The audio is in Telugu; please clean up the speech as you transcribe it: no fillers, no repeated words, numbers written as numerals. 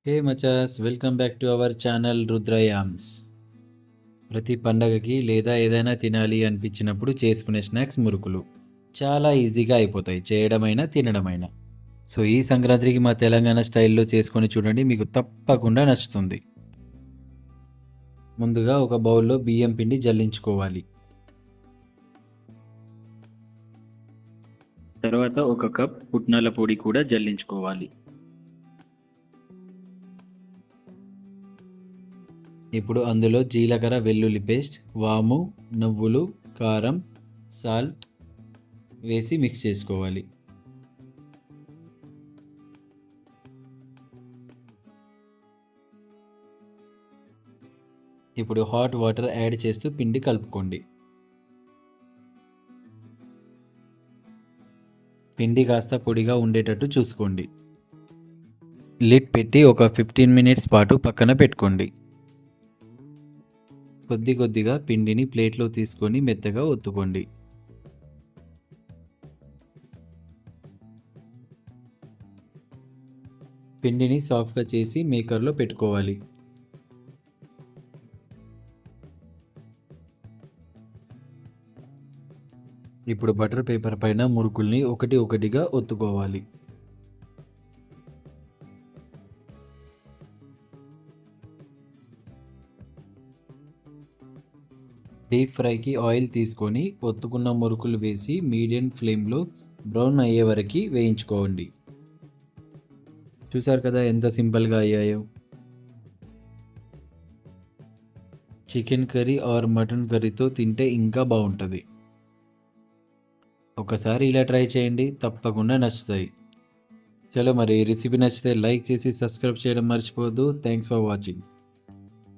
Hey machas, welcome back to our channel Rudrayams. ప్రతి పండగకి లేదా ఏదైనా తినాలి అనిపించినప్పుడు చేసుకునే స్నాక్స్ మురుకులు చాలా ఈజీగా అయిపోతాయి, చేయడమైనా తినడమైనా. సో ఈ సంక్రాంతికి మా తెలంగాణ స్టైల్లో చేసుకొని చూడండి, మీకు తప్పకుండా నచ్చుతుంది. ముందుగా ఒక బౌల్లో బియ్యం పిండి జల్లించుకోవాలి. తర్వాత ఒక కప్ పుట్నాల పొడి కూడా జల్లించుకోవాలి. ఇప్పుడు అందులో జీలకర్ర, వెల్లుల్లి పేస్ట్, వాము, నువ్వులు, కారం, సాల్ట్ వేసి మిక్స్ చేసుకోవాలి. ఇప్పుడు హాట్ వాటర్ యాడ్ చేస్తూ పిండి కలుపుకోండి. పిండి కాస్త పొడిగా ఉండేటట్టు చూసుకోండి. లిడ్ పెట్టి ఒక 15 మినిట్స్ పాటు పక్కన పెట్టుకోండి. కొద్ది కొద్దిగా పిండిని ప్లేట్లో తీసుకొని మెత్తగా ఒత్తుకోండి. పిండిని సాఫ్ట్గా చేసి మేకర్లో పెట్టుకోవాలి. ఇప్పుడు బటర్ పేపర్ పైన మురుకుల్ని ఒకటి ఒకటిగా ఒత్తుకోవాలి. డీప్ ఫ్రైకి ఆయిల్ తీసుకొని ఒత్తుకున్న మురుకులు వేసి మీడియం ఫ్లేమ్లో బ్రౌన్ అయ్యే వరకు వేయించుకోండి. చూసారు కదా ఎంత సింపుల్గా అయ్యాయో. చికెన్ కర్రీ ఆర్ మటన్ కర్రీతో తింటే ఇంకా బాగుంటుంది. ఒకసారి ఇలా ట్రై చేయండి, తప్పకుండా నచ్చుతాయి. చలో మరి, రెసిపీ నచ్చితే లైక్ చేసి సబ్స్క్రైబ్ చేయడం మర్చిపోవద్దు. Thanks for watching.